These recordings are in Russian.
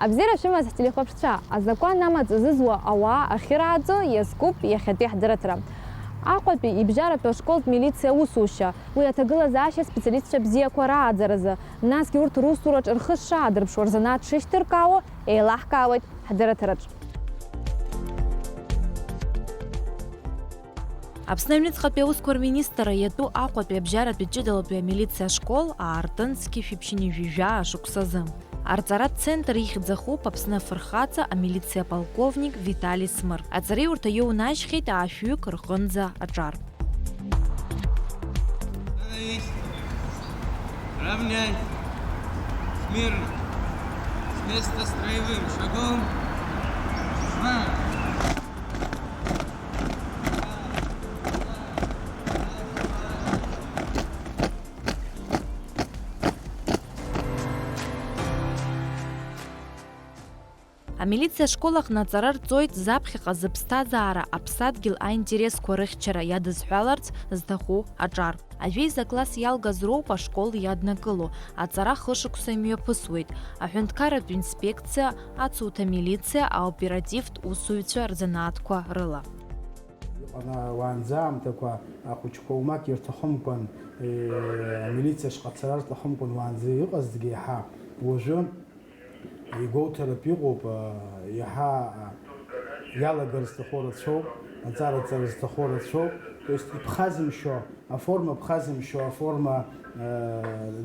Абзира шимас телехопша, а закон намаз зызва ауа ахирадзо ескуп яхетих директора. Аҟәатәи ибжьаратәу ашколтә милициа аусушьа, уи аҭагылазаашьа специалистцәа бзиақәа рааӡаразы, насгьы урҭ русураҿ рхы шаадырԥшуа рзанааҭ шышьҭыркаауа еилаҳкаауеит ҳдырраҭараҿ. Аԥсны аҩныҵҟатәи аусқәа рминистр иатәу Аҟәатәи абжьаратәи ҷыдалатәи амилициа ашкол аартынски фиԥшьыни жәижәа ашықәсазы. Арҵаратә центр ихьӡахуп Аԥсны афырхаҵа амилициа полковник Виталий Смыр. Аҵареиурҭа иоунажьхьеит аашәҩык рҟынӡа аҿар. Равнять. Смирно. С места строевым шагом. Амилициа ашколаҟны аҵара рҵоит заԥхьаҟа зыԥсҭазаара аԥсадгьыл аинтересқәа рыхьчара иадызҳәаларц зҭаху аҿар. Ажәеиза класс иалгаз роуп ашкол иаднакыло, аҵара хышықәса имҩаԥысуеит. Аҳәынҭқарратә инспекциа, ацуҭа милициа, аоперативтә усуҩцәа рзанааҭқәа рыла. Уаанӡа аамҭақәа ахәыҷқәа умак ирҭахымкәан, амилициашҟа ацара рҭахымкәан уаанӡа иҟазҭгьы иаҳа уажәы игәоуҭартә иҟоуп, иаҳа иалагар зҭаху рацәоуп, аҵара зҭаху рацәоуп. То есть иԥхазымшьо, аформа ԥхазымшьо, аформа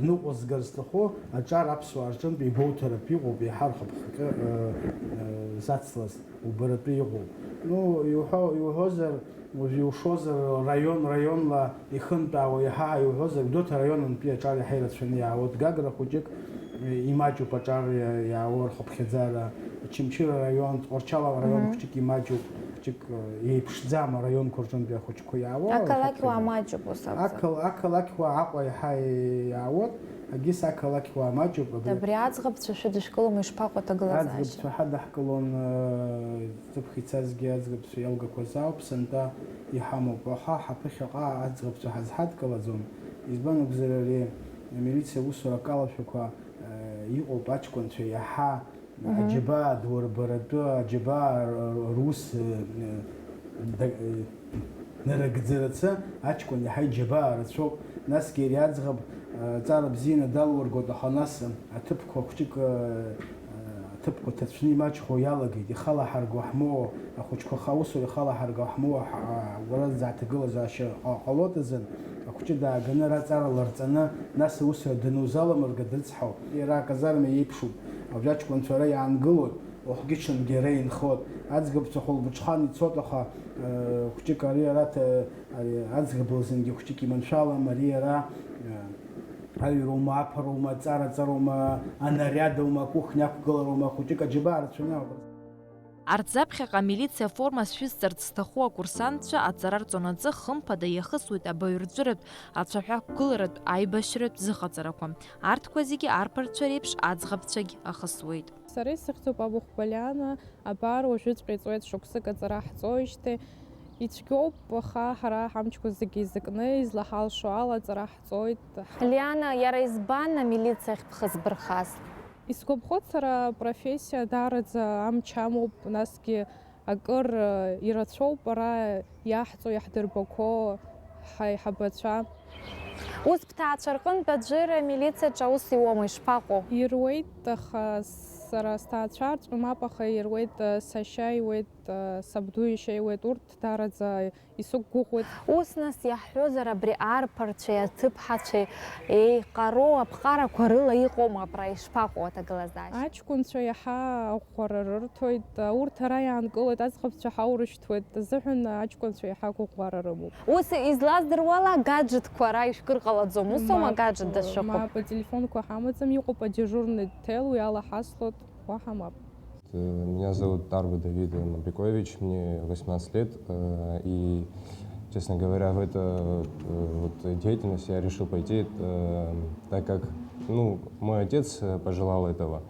ныҟәызгар зҭаху аҿар аԥсуаа рҿынтә игәоуҭартә иҟоуп, иаҳа рхаԥхаҟьы зацлаз убаратәы иҟоуп. Ну, иуҳәозар, иушозар раионла ихынтәаауа иаҳа иуҳәозар, Гәдоуҭа раионнтәи аҿар иаҳа ирацәаны иаауеит. Гагра хәыҷык имаҷуп аҿар иаауа рхыԥхьаӡара, Очамчыра раион, Тҟәарчал раион хәыҷык имаҷуп, хәыҷык еиԥшӡам араионқәа рҿынтәи ахәыҷқәа иаауа. Ақалақьуаа маҷуп ус акәзар. Ақалақьуаа Аҟәа иаҳа иаауеит, агьыс ақалақьуаа маҷуп. Абри аӡӷабцәа шәыдышкылома ишԥаҟоу аҭагылазаашьа? Аӡӷабцәа ҳадаҳкылон, ҵыԥх ицазгьы аӡӷабцәа иалгақәаз ауп, сынтәа иҳамоуп. Аха ҳаԥыхьаҟа аӡӷабцәа ҳазҳадкылаӡом. Избан акәзар ари амилициа аусурак алашәақәа иҟоуп аҷкәынцәа иаҳа аџьабаа дуарбаратәы, аџьабаа рус нарыгӡарацы аҷкәын иаҳа иџьабаа рацәоуп. Насгьы ари аӡӷаб ҵара бзианы далургоит, аха нас аҭыԥқәа хәыҷык аҭыԥқәа ҭацәны имаҷхо иалагеит. Ихалаҳарго ҳмоуа, ахәыҷқәа аусура ихалаҳарго ҳмоуа уара зааҭагылазаашьа ҟалоит азын, ахәыҷы дааганы раҵара ларҵаны, нас аусура данузаламырга дрыцҳауп. Иара аказарма еиԥшуп. Абжьаҷкәынцәа ара иаангылоит, уахгьы ҽынгьы ара инхоит. Аӡӷабцәа хәылбыҽхан ицоит, аха хәыҷык ари ара аӡӷаб лзынгьы хәыҷык иманшәалам, ари ара аҩроума, аԥароума, аҵараҵароума, анариадоума, акухня ақәгылароума, хәыҷык аџьабаа рацәаны ауп. Арҭ заԥхьаҟа амилициа аформа шәызҵарц зҭаху акурсантцәа аҵара рҵонаҵы хымԥада иахысуеит абаҩрҵәыратә, ацәаҳәақәгыларатә, аибашьратә зыҟаҵарақәа. Арҭқәа зегьы арԥарцәа реиԥш аӡӷабцәагь ахысуеит. Сара исыхьӡуп Абыхәбалиана, абар уажәыҵәҟьа иҵуеит шықәсык аҵара ҳҵоижьҭеи. Ицәгьоуп, аха ҳара ҳамчқәа зегьы изакны излаҳалшо ала аҵара ҳҵоит. Лиана, иара избан амилициахь бхызбырхаз? Исгәаԥхоит сара апрофессиа даараӡа амч амоуп, насгьы акыр ирацәоуп ара иаҳҵо, иаҳдырбақәо ҳаиҳабацәа. Ус бҭаацәа рҟынтә аӡәыр амилициаҿы аус иуоума, ишԥаҟоу? Ируеит, аха сара сҭаацәа мап, аха ируеит сашьа иуеит, сабду ишьа иуеит, урҭ даараӡа исықәгәыӷуеит. Ус нас иаҳҳәозар абри арԥарцәеи аҭыԥҳацәеи еиҟароу аԥҟарақәа рыла иҟоума абра, ишԥаҟоу аҭагылазаашьа? Аҷкәынцәа иаҳа аӷәӷәара рырҭоит, урҭ ара иаанкылоит, аӡӷабцәа ҳаурышьҭуеит, азыҳәан аҷкәынцәа иаҳа аӷәӷәара рымоуп. Ус излаздыруала агаџеҭқәа ара ишәкыр ҟалаӡом, усоума агаџеҭ дашыҟоу? Мап, ателефонқәа ҳамаӡам, иҟоуп адежурный тэл, уи ала ҳаслот, уаҳа мап. Меня зовут Тарбу Давид Мапикович, мне 18 лет, и, честно говоря, в эту деятельность я решил пойти, так как мой отец пожелал этого.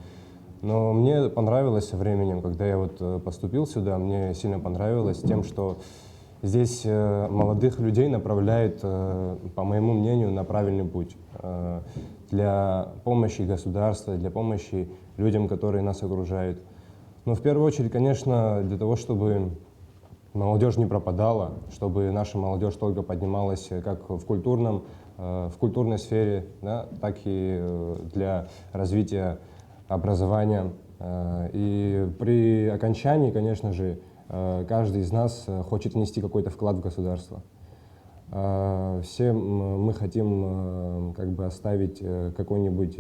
Но мне понравилось со временем, когда я поступил сюда, мне сильно понравилось тем, что здесь молодых людей направляют, по моему мнению, на правильный путь. Для помощи государства, для помощи людям, которые нас окружают. Но в первую очередь, конечно, для того, чтобы молодежь не пропадала, чтобы наша молодежь только поднималась как в культурной сфере, да, так и для развития образования. И при окончании, конечно же, каждый из нас хочет внести какой-то вклад в государство. Все мы хотим как бы оставить какой-нибудь,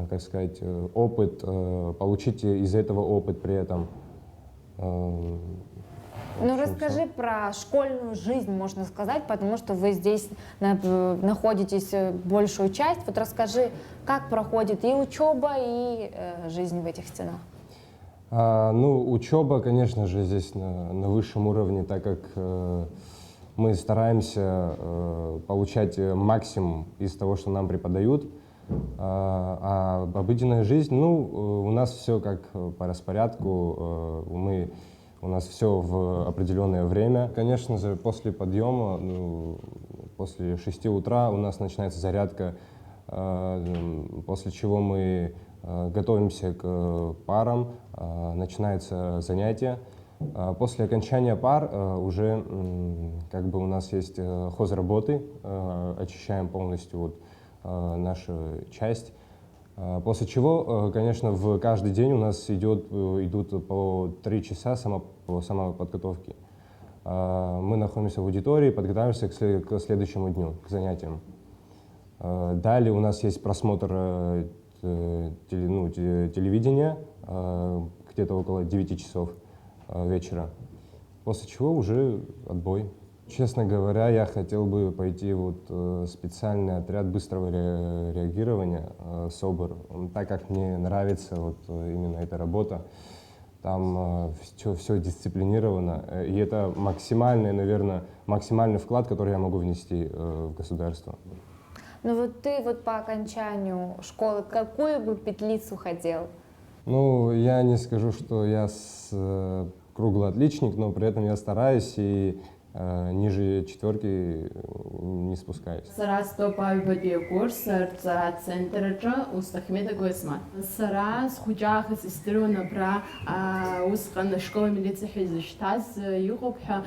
как сказать, опыт, получить из этого опыт при этом. Ну, расскажи про школьную жизнь, можно сказать, потому что вы здесь находитесь большую часть. Вот расскажи, как проходит и учеба, и жизнь в этих стенах. Ну, учеба, конечно же, здесь на высшем уровне, так как мы стараемся получать максимум из того, что нам преподают. А обыденная жизнь, ну, у нас все как по распорядку, у нас все в определенное время. Конечно же, после подъема, ну, после 6 утра у нас начинается зарядка, после чего мы готовимся к парам, начинается занятие. После окончания пар уже как бы у нас есть хозработы, очищаем полностью вот нашу часть. После чего, конечно, в каждый день у нас идут по 3 часа по самоподготовке. Мы находимся в аудитории, подготавливаемся к следующему дню, к занятиям. Далее у нас есть просмотр телевидения, где-то около 9 часов вечера, после чего уже отбой. Честно говоря, я хотел бы пойти в специальный отряд быстрого реагирования СОБР, так как мне нравится именно эта работа. Там все дисциплинировано, и это максимальный, наверное, максимальный вклад, который я могу внести в государство. Ну вот ты по окончанию школы какую бы петлицу хотел? Ну, я не скажу, что я круглый отличник, но при этом я стараюсь и ниже 4 не спускаюсь. Сара стопаҩбатәи акурс арҵара центраҿы устахьмеда Госма. Сара схәыҷаахыс издыруан абра усҟан ашкол амилициа ҳәа изышьҭаз иҟоуп ҳәа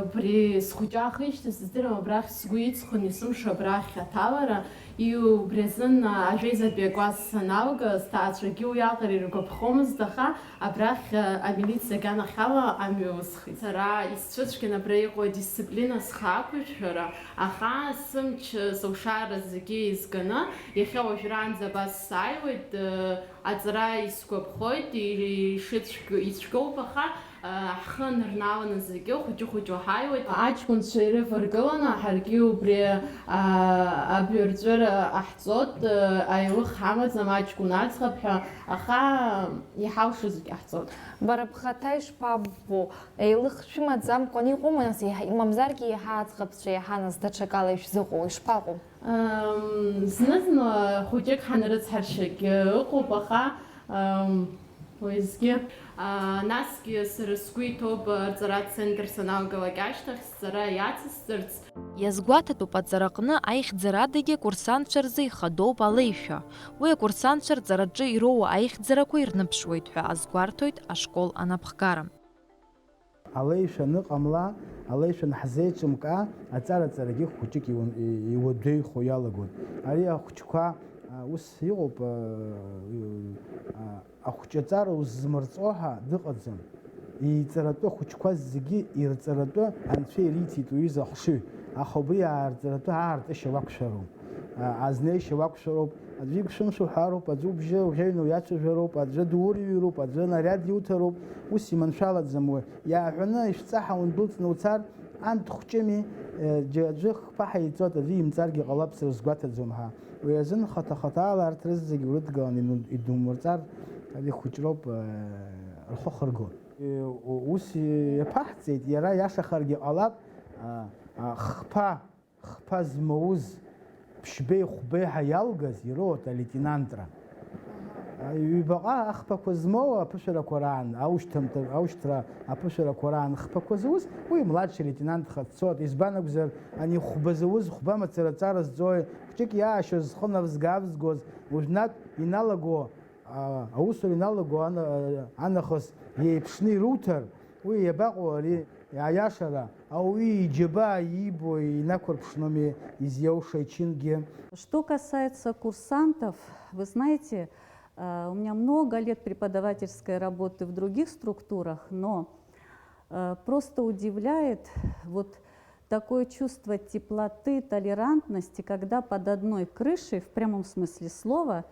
убри схәыҷаах ишьҭаз издыруам абрахь сгәы иҵхон исымшо абрахь аҭалара. Убри азын ажәеизатәи акласс саналга сҭаацәагьы уиаҟара иргәаԥхомызт, аха абрахь амилициа аганахьала амҩаусхит. Сара исцәыцәгьан абра иҟоу адисциплина схы-ақәыжәҳәара, аха сымч сылшара зегьы изганы иахьа уажәраанӡа абас сааиуеит, аҵара исгәаԥхоит, ицәгьоуп, аха ҳхы нырналаны зегьы хәыҷы-хәыҷуа ҳааиуеит. Аҷкәынцәа ирываргыланы ҳаргьы убри абырҵәыра ҟаҳҵоит, аилых ҳамаӡам аҷкәын аӡӷаб ҳәа, аха иҳалшо зегьы ҟаҳҵоит. Бара бхаҭа ишԥаббо, еилых шәымаӡамкәан иҟоума нас, имамзаргьы иаҳа аӡӷабцәа, иаҳа нас даҽакала ишәзыҟоу, ишԥаҟоу? Зны-зны хәыҷык ҳанрыцҳаршьагьы ыҟоуп, аха уеизгьы. Насгьы сара сгәы иҭоуп арҵаратә центр саналгалак ашьҭахь сҵара иацысҵарц. Иазгәаҭатәуп аҵараҟны аихьӡарадагьы акурсантцәа рзы ихадоуп алеишәа. Уи акурсантцәа рҵараҿы ироуа аихьӡарақәа ирныԥшуеит ҳәа азгәарҭоит ашкол анапхгара. Алеишәа аныҟамла, алеишәа наҳзеиҿымкаа, аҵара-ҵарагьы хәыҷык иуадаҩхо иалагоит. Ари ахәыҷқәа ус иҟоуп, ахәҷаҵара уззмырҵо ҳәа дыҟаӡам. Иҵаратәы ахәыҷқәа зегьы ирҵаратәы Анцәа ириҭеит уҩыза ахшыҩ. Аха убри аарҵаратәы аартышьа уақәшәароуп, азнеишьа уақәшәароуп, аӡәы игәшәымшәа уҳәароуп, аӡәы убжьы уӷьаҩны уиацәажәароуп, аӡәы дуурҩыроуп, аӡәы нариад иуҭароуп, ус иманшәалаӡам уи. Иааҳәаны ишәҵаҳа ундәылҵны уцар, анҭ хәҷыми, аӡәы хԥаҳа иҵоит, аӡәы имҵаргьы ҟалап, сара сгәаҭаӡом ҳәа. Уи азын хата-хатаала арҭ рызегьы урыдгыланы идумырҵар, ари хәыҷроуп, рхәы хыргон. Ус иаԥаҳҵеит, иара иашахаргьы ҟалап, хԥа змоуз ԥшьбеи хәбеи ҳәа иалгаз ироуит алеитенантра. Ҩбаҟа ахԥақәа змоу аԥышәарақәа раан, аушьҭра аԥышәарақәа раан хԥақәа зауз, уи младши леитенантха дцоит. Избан акәзар, ани хәба зауз, хәба мацара ҵара зҵои, хәҷык иаашьоз, зхы навзга-авзгоз, уажәнатә иналаго аусура иналаго анахыс иеиԥшны ируҭар, уи иабаҟоу ари аиашара, ауаҩы иџьаба иибо инақәырԥшноми изиауша ичингьы. Что касается курсантов, вы знаете, у меня много лет преподавательской работы в других структурах, но просто удивляет вот такое чувство теплоты, толерантности, когда под одной крышей, в прямом смысле слова,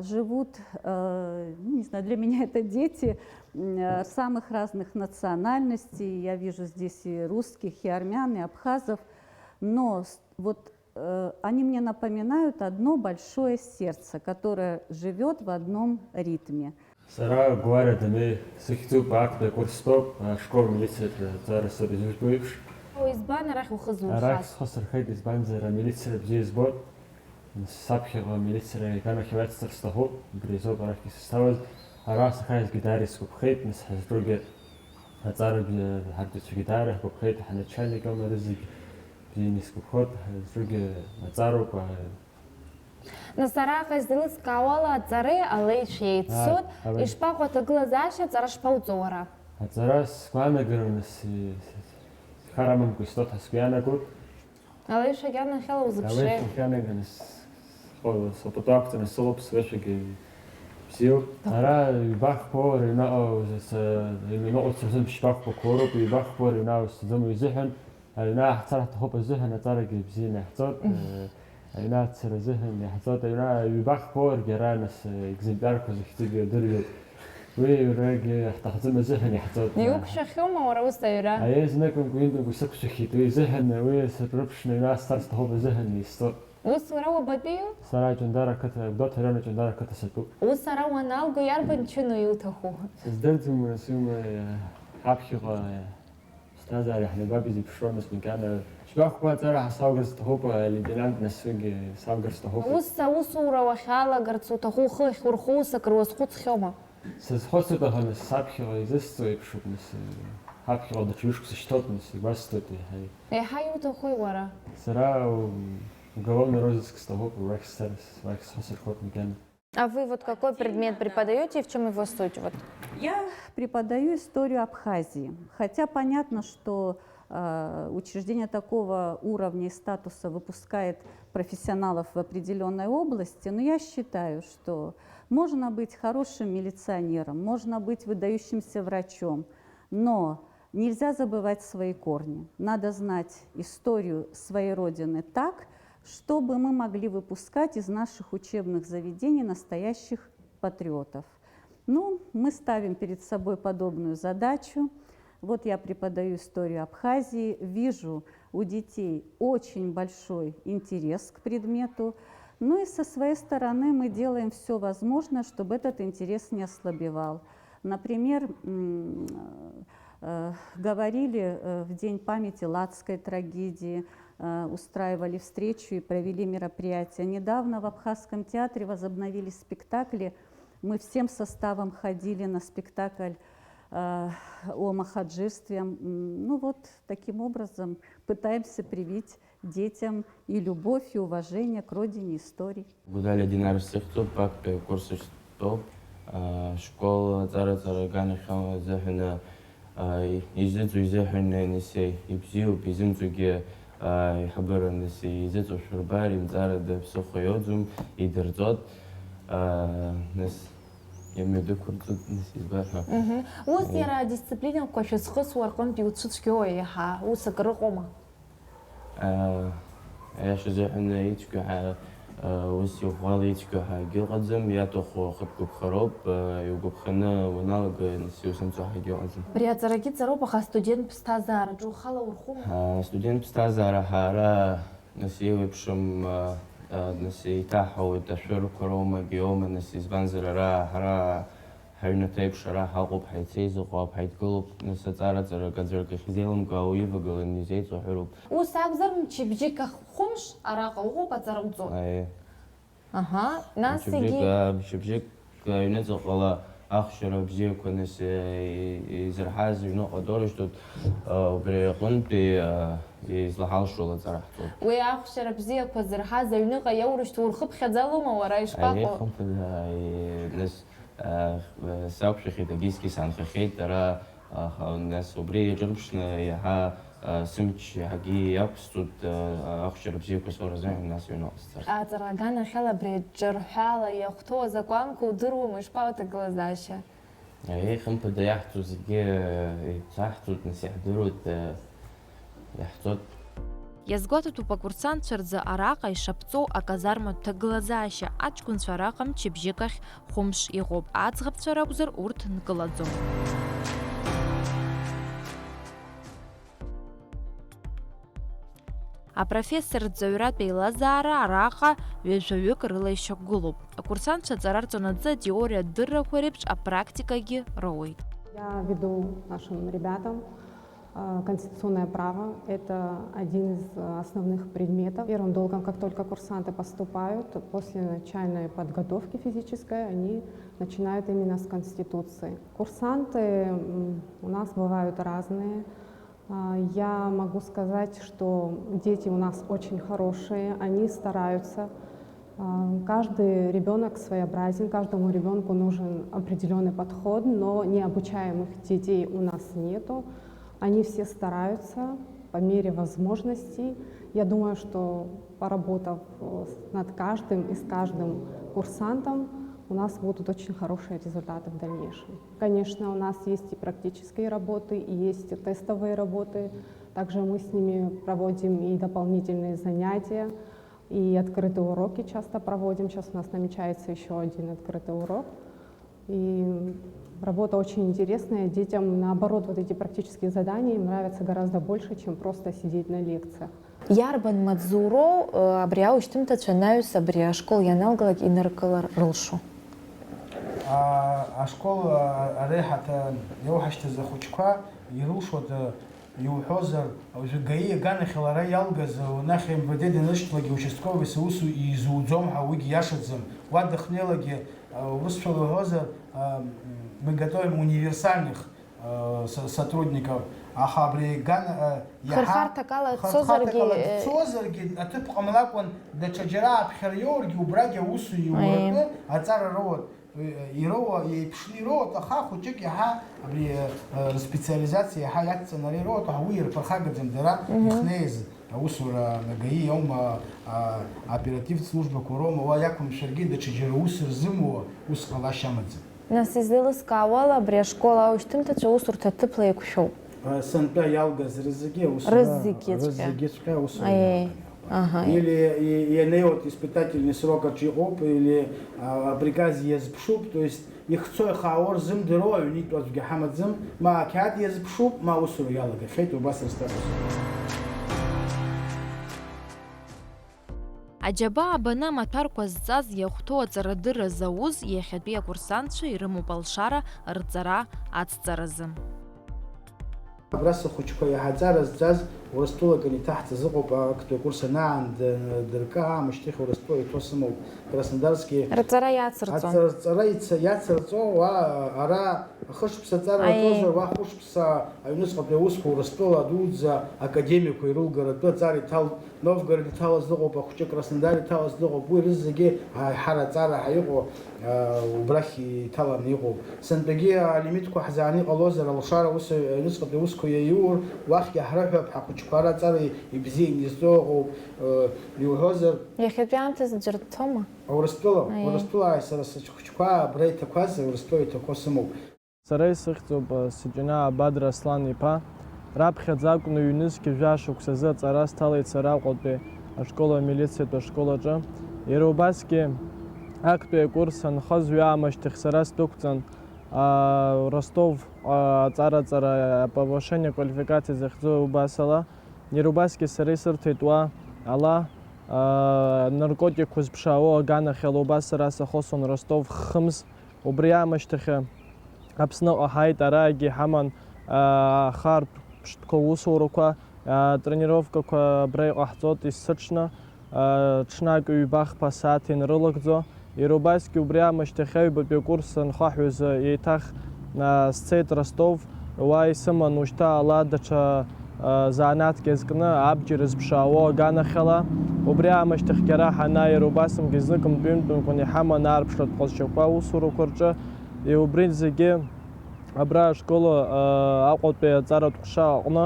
живут, не знаю, для меня это дети самых разных национальностей. Я вижу здесь и русских, и армян, и абхазов. Но вот они мне напоминают одно большое сердце, которое живет в одном ритме. Сара говоря, да мы сихтуп акт курстоп школ милиция зараз обезбоивш. избан арахь ухызу Арахь хосер хайд избан зара милиция бзизбот. Сапхига милиция гана хватстер стахо бризо барах киставал. Арахь хайд гитарис купхейт нас хазруге хазар би хардич гитара купхейт ханачали гам ризик бинис купхот хазруге хазару па Насараха издылыз кауала цары алей шейцут, ишпако таглазаша царашпауцора. Хазарас квана гранас харамам кустот хаскяна гут. Алей шагяна хела узбше. Алей шагяна гранас хол сопотакт на солоп свешеги псио. Ара бах пор на с именно отсузм шпах по короб и бах пор на отсузм зехен. Ана царат хоп зехен цараги бзина хцот. Ана цара зехен хцот ана бах пор геранас экземпляр козихтиги дөрөв. Вы раги тахзым зехен хцот. Юкша хёма ора устайра. Аезнаком гүнд гүсэкшхит вы зехен вы срупшны на старст хоп зехен исто. Усура бадиу? Сара жандара ката дот рана жандара ката сату. Усара ванал гоярбан чуну ютаху. Сдэнтум сум хапхига стазар احنا баби зипшронс микана. Шбах кватара саугерст хопа лиденант насуги саугерст хопа. Усура вахала гарцутаху хурхуса крос хуцхёма. Сэс хосута хана сапхига изэстой пшупнес. Хапхига да чушкс штотнес бастоти хай. Хаютаху вара. Сара уголовный розыск стого Рекс Хосерхот Микана. А вы вот какой предмет преподаете и в чем его суть? Вот. Я преподаю историю Абхазии, хотя понятно, что учреждение такого уровня и статуса выпускает профессионалов в определенной области, но я считаю, что можно быть хорошим милиционером, можно быть выдающимся врачом, но нельзя забывать свои корни. Надо знать историю своей родины так, чтобы мы могли выпускать из наших учебных заведений настоящих патриотов. Ну, мы ставим перед собой подобную задачу. Вот я преподаю историю Абхазии, вижу у детей очень большой интерес к предмету. Ну и со своей стороны мы делаем все возможное, чтобы этот интерес не ослабевал. Например, говорили в День памяти Ладской трагедии, устраивали встречу и провели мероприятия. Недавно в Абхазском театре возобновились спектакли. Мы всем составом ходили на спектакль о махаджирстве. Ну вот таким образом пытаемся привить детям и любовь, и уважение к родине истории. Гудали Динар Сехту, пак курсы что школа цара ганахама захана изецу захана несей ипсиу бизинцуге хабар несей изецу шурбари цара да психоёдзум идерзот нес يمدو كنت نسيبها. وزيرا ديسциплина كوشس خص ورقم بيوتشكو يها وسكرقوما. ايش زحنا يتكح وسي وغالي يتكح جلقزم يا تخو خبكو خراب يوقف خنا ونالق نسيو سمسو حاجه عزم. بريات زراكيت زروبا студент بستازار جو خلا ورخوما. студент بستازار حارا نسيو بشم نسي تاحو تشور كروما جيوما نسي زبانزر را هرنا تيب شرا حقوب حيتسيزو قاب حيتقلب نسي تارا ترى قدر كخزيلم قاو يفقل نزيت وحروب وسابزر مشبجيك خمش أراقا وغوبا ترمزو اي أها ناس يجي مشبجيك ينزل قلا ахшара бзиақәа нас изырҳаз аҩныҟа дорыжьтәуп, убри аҟынтәи излаҳалшола аҵара ҳҵоуп. Уи ахәшьара бзиақәа зырҳаз аҩныҟа иаурышьҭуа урхыԥхьаӡалома уара ишԥаҟоу? Хымԥада нас сақәшәахьеит, агьизгьы саанхахьеит, ара нас убри ҿырԥшны иаҳа сымч иаҳагьы иақәсҵоит ахәшьара бзиақәа соуразыҳәан нас аҩныҟа сцарц. Аҵара аганахьала абри ҿырҳәала иахәҭоу азакәанқәа удыруама, ишԥа уҭагылазаашьа? Хымԥада иаҳҭо зегьы еицаҳҵоит, нас иаҳдыруеит, иаҳҵоит. Иазгәаҭатәуп акурсантцәа рзы араҟа ишаԥҵоу аказарматә ҭагылазаашьа. Аҷкәынцәа араҟа мчыбжьык ахь хәымш иҟоуп. Аӡӷабцәа ракәзар урҭ нкылаӡом. Апрофессор рҵаҩратә еилазаара араҟа ҩажәаҩык рыла ишьақәгылоуп. Акурсантцәа аҵара рҵонаҵы атеориатә дыррақәа реиԥш апрактикагьы роуеит. Я веду нашим ребятам конституционное право. Это один из основных предметов. Первым долгом, как только курсанты поступают, после начальной подготовки физической, они начинают именно с Конституции. Курсанты у нас бывают разные. Я могу сказать, что дети у нас очень хорошие, они стараются. Каждый ребенок своеобразен, каждому ребенку нужен определенный подход, но необучаемых детей у нас нету. Они все стараются по мере возможностей. Я думаю, что поработав над каждым и с каждым курсантом, у нас будут очень хорошие результаты в дальнейшем. Конечно, у нас есть и практические работы, и есть и тестовые работы. Также мы с ними проводим и дополнительные занятия, и открытые уроки часто проводим. Сейчас у нас намечается еще один открытый урок. И работа очень интересная. Детям, наоборот, вот эти практические задания им нравятся гораздо больше, чем просто сидеть на лекциях. Иарбан маӡуроу абри аушьҭымҭацәа анаҩс абри ашкол ианалгалак иныркылар рылшо? Ашкол ареҳаҭа иауҳашьҭыз ахәыҷқәа ирылшода иуҳәозар, гаи аганахьала ара иалгаз нахь МВД данышьҭлагьы участковый усу изуӡом ҳәа уигьы иашаӡам. Уа дахьнеилагьы урысшәала иуҳәозар, мы готовим универсальных сотрудников. Аха абри ган хырхарҭак ала дцозаргьы аҭыԥ ҟамлакәан даҽа џьара аԥхьара иоургьы убрагьы аусу иуратәы аҵара роуат. Ироуа еиԥшны ироуат, аха хәыҷык иаҳа абри специализациа иаҳа иадҵаны ара ироуат, аха уи ирԥырхагаӡам дара ихнеиз аусура ГАИ аума аоперативтә службақәа роума, уа иақәымшәаргьы даҽа џьара ус рзымуа ус ҟалашьа амаӡам. Нас изеилыскаауала абри ашкол аушьҭымҭацәа аусурҭа аҭыԥла еиқәшәоуп. Сынтәа иалгаз рызегьы рызегьыҵәҟьа аусура. Или ианеиуат испытательный срок аҿы иҟоуп, или априказ иазԥшуп, то есть ихцо ихаауа рзымдыруа аҩнитәаӡәгьы ҳамаӡам, ма ақьаад иазԥшуп, ма аусура иалагахьеит, убас рстатус. Аџьабаа абана амаҭәарқәа зҵаз иахәҭоу аҵарадырра зауз иахьатәи акурсантцәа ирымоуп алшара рҵара ацҵаразы. Абраса хәыҷқәа иаҳаҵара зҵаз Урыстәылаган иҭаҳҵаз ыҟоуп актәи акурс анаандыркы аамышьҭахь Урыстәыла иҭәо сымоуп. Краснодарски рҵара иацырҵон. Аҵара иацырҵо, уа ара хышықәса аҵара аҿозар, уа хәышықәса аҩныҵҟатәи аусқәа Урыстәыла адуӡӡа академиақәа ирылгаратәы аҵара иҭалт. Новгород иҭалаз дыҟоуп, ахәҷы Краснодар иҭалаз дыҟоуп, уи рызегьы ҳара аҵара ҳаиҟоу убрахь иҭаланы иҟоуп. Сынтәагьы алимитқәа ҳзааны иҟалозар, алшара аҩныҵҟатәи аусқәа иаиур, уахьгьы ҳрыҳәап, ҳахәыҷқәа ара аҵара ибзиан изҵо ыҟоуп. Иуҳәозар, Иахьатәи аамҭазы џьара дцома? Урыстәыла сара схәыҷқәа абра иҭақәаз Урыстәыла иҭақәо сымоуп. Сара исыхьӡоуп Сиҷына Абадра Аслан-иԥа. Раԥхьаӡа акәны ҩнызқьы жәашықәсазы аҵара сҭалеит сара Аҟәатәи ашкол амилициатә ашкол аҿы. Иара убасгьы актәи акурс анхаз аамышьҭахь сара сдәықәҵан Ростов аҵараҵара повышение квалификациа захьӡу убасала. Иара убасгьы сара исырҭеит уа ала наркотикқәа зԥшаауа аганахьала убас сара сахосон Ростов хымз. Убри аамышьҭахь Аԥсныҟа ҳаит, араагьы ҳаман ахартә ԥштәқәа усурақәа, тренировкақәа абра иҟаҳҵоит исыҽны, ҽнак ҩба-хԥа сааҭ инрылагӡо. Иара убасгьы убри аамышьҭахь аҩбатәи акурс анхаҳәоз еиҭах сцеит Ростов, уа исыман ушьҭа ала даҽа заанааҭк азкны абџьар зԥшаауа аганахьала. Убри аамышьҭахьгьы ара ҳанааи иара убасымгьы знык мтәы-ҩынтәымкәан иҳаман аарԥштәратә ҟазшьақәа аусурақәа рҿы. Убри зегьы абра ашкол Аҟәатәи аҵаратә ҟәша аҟны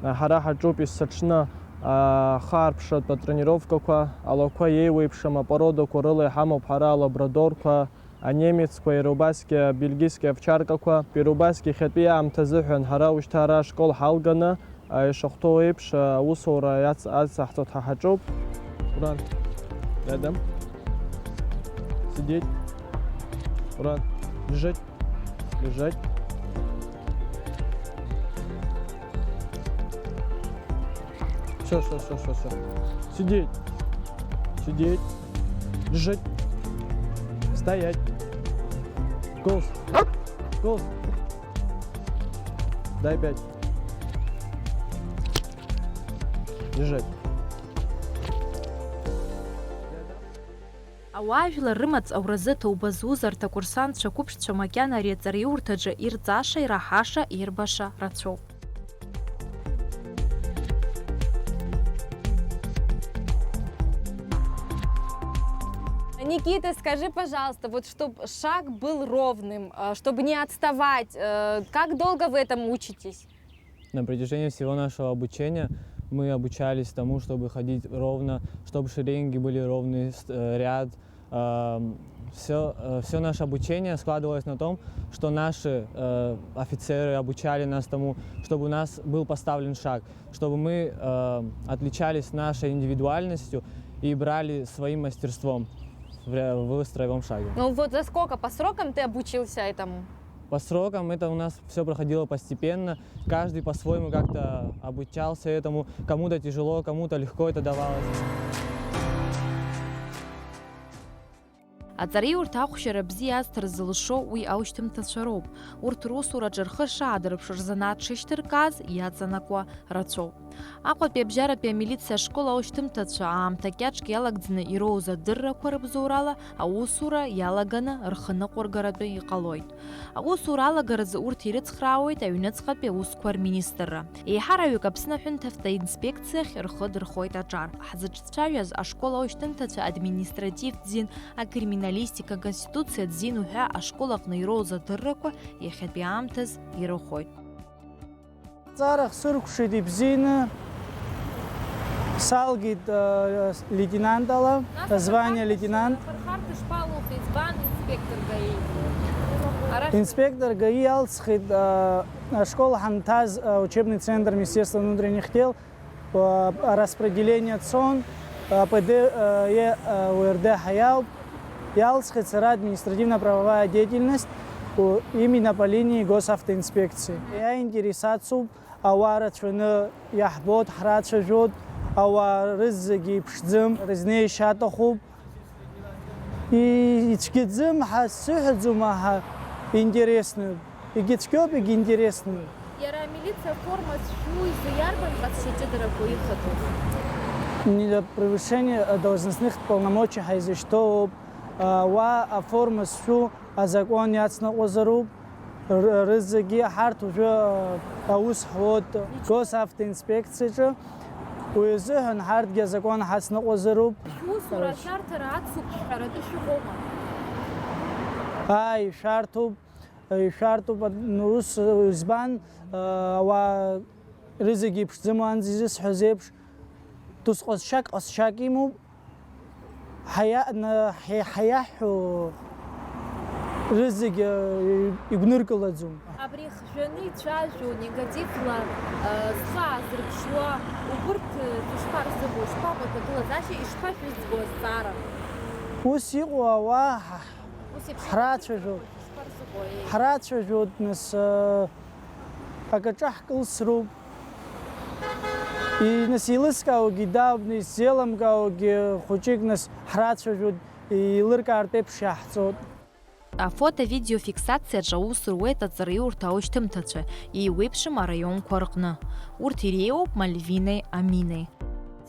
ҳара ҳаҿуп исаҽны ахаарԥштәратә атренировкақәа, алақәа еиуеиԥшым апородақәа рыла иҳамоуп ҳара алабрадорқәа, анемецқәа, иара убасгьы абельгийски овчаркақәа. Иара убасгьы иахьатәи аамҭа азыҳәан ҳара ушьҭа ара ашкол ҳалганы ишахәҭоу еиԥш аусура ацаҳҵо ҳаҿуп. Уран, рядом. Сидеть. Уран, лежать. Лежать. Все. Сидеть. Сидеть. Лежать. Стоять. Голос. Голос. Дай 5. Лежать. Ауаажәлар рымаҵ ауразы ҭоуба зузарҭ акурсантцәа қәыԥшцәа макьана ари аҵараиурҭаҿы ирҵаша, ираҳаша, ирбаша рацәоуп. Никита, скажи, пожалуйста, вот чтобы шаг был ровным, чтобы не отставать, как долго вы этому учитесь? На протяжении всего нашего обучения мы обучались тому, чтобы ходить ровно, чтобы шеренги были ровный ряд. Все наше обучение складывалось на том, что наши офицеры обучали нас тому, чтобы у нас был поставлен шаг, чтобы мы отличались нашей индивидуальностью и брали своим мастерством в строевом шаге. Ну вот за сколько, по срокам ты обучился этому? По срокам это у нас все проходило постепенно, каждый по-своему как-то обучался этому, кому-то тяжело, кому-то легко это давалось. Аҵараиурҭ ахәшьара бзиа азҭар зылшо уи аушьҭымҭацәа роуп. Урҭ русураҿы рхы шаадырԥшыр занааҭ шышьҭыркааз иаҵанакуа рацәоуп. Аҟәатәи абжьаратәи амилициа ашкол аушьҭымҭацәа аамҭа кьаҿк иалагӡаны ироуз адыррақәа рыбзоурала аусура иалаганы рханыҟәыргаратәы иҟалоит. Аусура алагаразы урҭ ирыцхраауеит аҩныҵҟатәи аусқәа рминистрра. Еиҳараҩык Аԥсны аҳәынҭавтәи инспекциахь рхы дырхоит аҿар. Ҳзыҿцәажәаз ашкол аушьҭымҭацәа административтә зин, акриминалистика, конституциатә зин уҳәа ашкол аҟны ироуз адыррақәа иахьатәи аамҭаз ирыхоит. Ҵарах сыркәшеит ибзианы, салгеит лейтенантала, звание лейтенант. Инспектор ГАИ алҵхеит ашкол ҳанҭаз учебный центр Министерства внутренних дел, распределение ЦОН, АПД УРД ҳаяуп. Ялҵхеит сара административно-правовая деятельность именно по линии госавтоинспекции. Я интересацию ауаа рацәаны иаҳбоит, ҳрацәажәоит, ауаа рызегьы иԥшӡам, рызнеишьа аҭахуп. Ицәгьаӡам ҳәа сыҳәаӡом, аха интересную. Егьыцәгьоуп, егьинтересную. Иара амилициа форма зшәу изы иарбан ҟазшьаҷыдарақәа ихаҭәу? Превышение должностных полномочий ҳаизышьҭоуп. Ауаа аформа зшәу азакон иацныҟәазароуп. Рызегьы ҳарҭ уажәы аус ҳуоит госавтоинспекциаҿы. Уи азыҳәан ҳарҭгьы азакон ҳацныҟәазароуп. Шәусура ашәарҭара ацуп ҳәаратәы шәыҟоума? Ишәарҭоуп, ишәарҭоуп. Ус избан ауаа рызегьы иԥшӡам анӡа изысҳәаз еиԥш, ҟазшьак имоуп, ҳаиаҳәо рызегьы игәныркылаӡом. Абри хжәаны ицәажәо негативла зхы аазырԥшуа убырҭ ишԥарзыбо, ишԥаҟаҭагылаз, ишԥашәызго азҵаара? Ус иҟоу ауаа ҳрацәажәоит, нас акаҿы ҳкылсроуп. Нас еилыскаауагьы даауп, исзеилымкаауагьы хәыҷык нас ҳрацәажәоит, еилыркаартә еиԥш иаҳҵоит. Афото-видеофиксациаҿы аус руеит аҵараиурҭ аушьҭымҭацәа, иеиуеиԥшым араионқәа рҟны. Урҭ иреиуоуп Мальвинеи, Аминеи.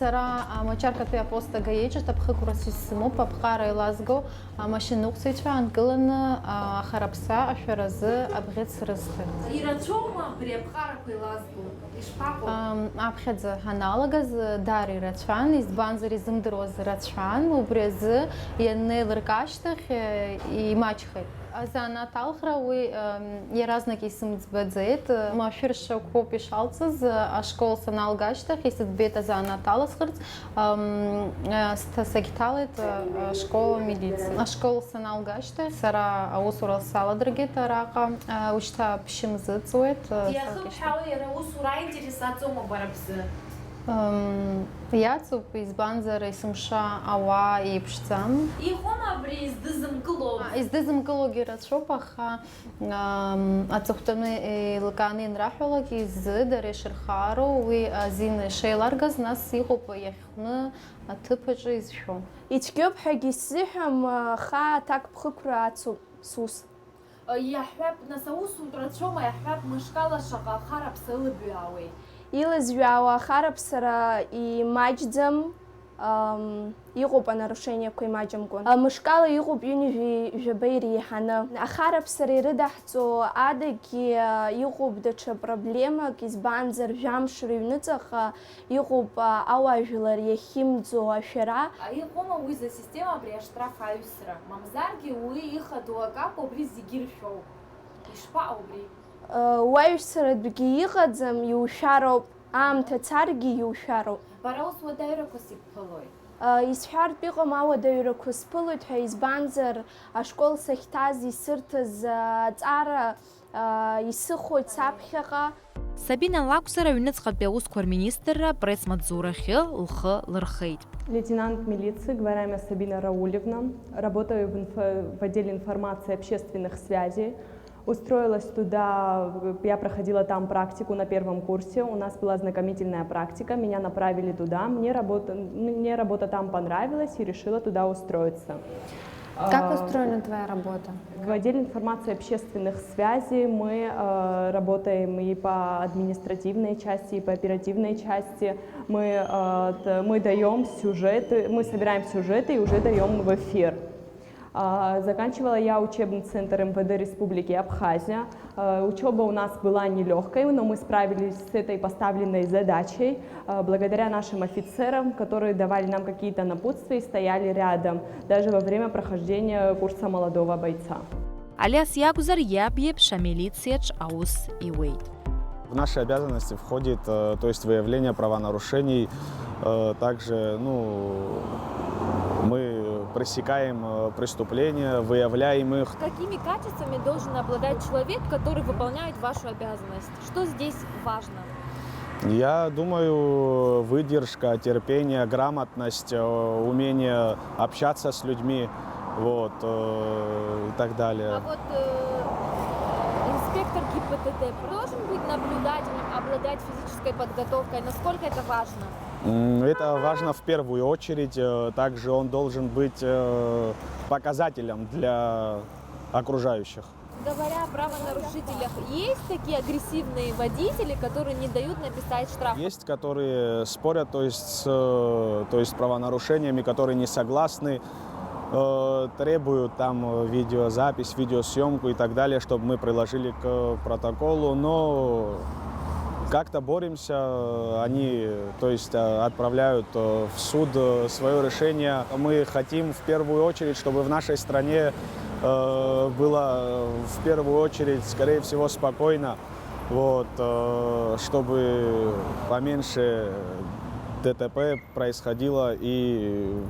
Сара мачарката я поста гаеча тапхакура сисмо папхара илазго машинук сечва анкылана харапса ашаразы абгец рысты. Ирачома приапхара илазго. Абхедза ханалагаз дари рацван избанзари зымдроз рацван убрез янелыркаштах и мачхай. Занаталхра уи яразнак исымцбадзет маширша копи шалцыз ашкол саналгаштах исит бета занаталасхырц стасагиталет школа милиции. Ашкол саналгаштах сара аусурал саладргет арака учта пшимзыцует. Яхым хауи раусура интересациома барабзы. Яцуп избанзар исымша ауа ипшцам. Ихома абри издызымкыло. Издызымкылоги рацшопаха ацухтаны лканы нрахолог издаре шерхаро уи азин шейларгаз нас ихоп яхны атыпажы изшо. Ичкёб хаги сихам ха так пхыкра ацуп сус. Яхваб насаусу рацшома яхваб мышкала шаqa харапсы ылыбюауи. Илызжәуа хараԥсара имаҷӡам, иҟоуп анарушениақәа имаҷымкәан. Мышкала иҟоуп ҩынҩажәи жәаба иреиҳаны. Ахараԥсара ирыдаҳҵо адагьы иҟоуп даҽа проблемак, избанзар жәамш рыҩныҵаха иҟоуп ауаажәлар иахьимӡо ашәара. Иҟоума уи засистема абри аштраф аҩсра, мамзаргьы уи ихадоу акакә абри зегьы иршәоуп. Ишԥаҟоу убри? Уаҩсаратәгьы иҟаӡам, иушәароуп, аамҭа царгьы иушәароуп. Бара ус уадаҩрақәа сиԥылоит. Исҳәартә иҟам ауадаҩрақәа сԥылоит ҳәа, избанзар ашкол сахьҭаз исырҭаз аҵара исыхоит саԥхьаҟа. Сабина Лакәзар аҩныҵҟатәи аусқәа рминистрра пресс-маҵзурахьы лхы лырхеит. Лейтенант милиции, говоря имя Сабина Раулевна, работаю в отделе информации общественных связей. Устроилась туда, я проходила там практику на первом курсе, у нас была знакомительная практика, меня направили туда, мне работа там понравилась и решила туда устроиться. Как устроена твоя работа? В отделе информации общественных связей мы работаем и по административной части, и по оперативной части. Мы даем сюжеты, мы собираем сюжеты и уже даем в эфир. Заканчивала я учебный центр МВД Республики Абхазия. Учеба у нас была нелегкой, но мы справились с этой поставленной задачей благодаря нашим офицерам, которые давали нам какие-то напутствия и стояли рядом, даже во время прохождения курса молодого бойца. Алиас Ягузар ябьепша милициеч аус иуейт. В наши обязанности входит, то есть выявление правонарушений, также мы пресекаем преступления, выявляем их. Какими качествами должен обладать человек, который выполняет вашу обязанность? Что здесь важно? Я думаю, выдержка, терпение, грамотность, умение общаться с людьми, вот, и так далее. А вот инспектор ГИБДД должен быть наблюдателем, обладать физической подготовкой? Насколько это важно? Это важно в первую очередь. Также он должен быть показателем для окружающих. Говоря о правонарушителях, есть такие агрессивные водители, которые не дают написать штраф? Есть, которые спорят, то есть с правонарушениями, которые не согласны, требуют там видеозапись, видеосъемку и так далее, чтобы мы приложили к протоколу, но как-то боремся, они, то есть, отправляют в суд свое решение. Мы хотим в первую очередь, чтобы в нашей стране было в первую очередь, скорее всего, спокойно, вот, чтобы поменьше ДТП происходило, и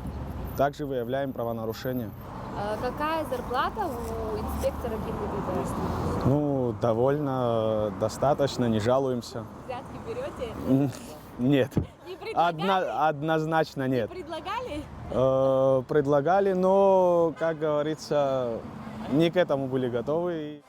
также выявляем правонарушения. Какая зарплата у инспектора ГИБДД? Довольно достаточно, не жалуемся. Взятки берете? Нет. Не предлагали? Однозначно нет. Не предлагали? Предлагали, но, как говорится, не к этому были готовы.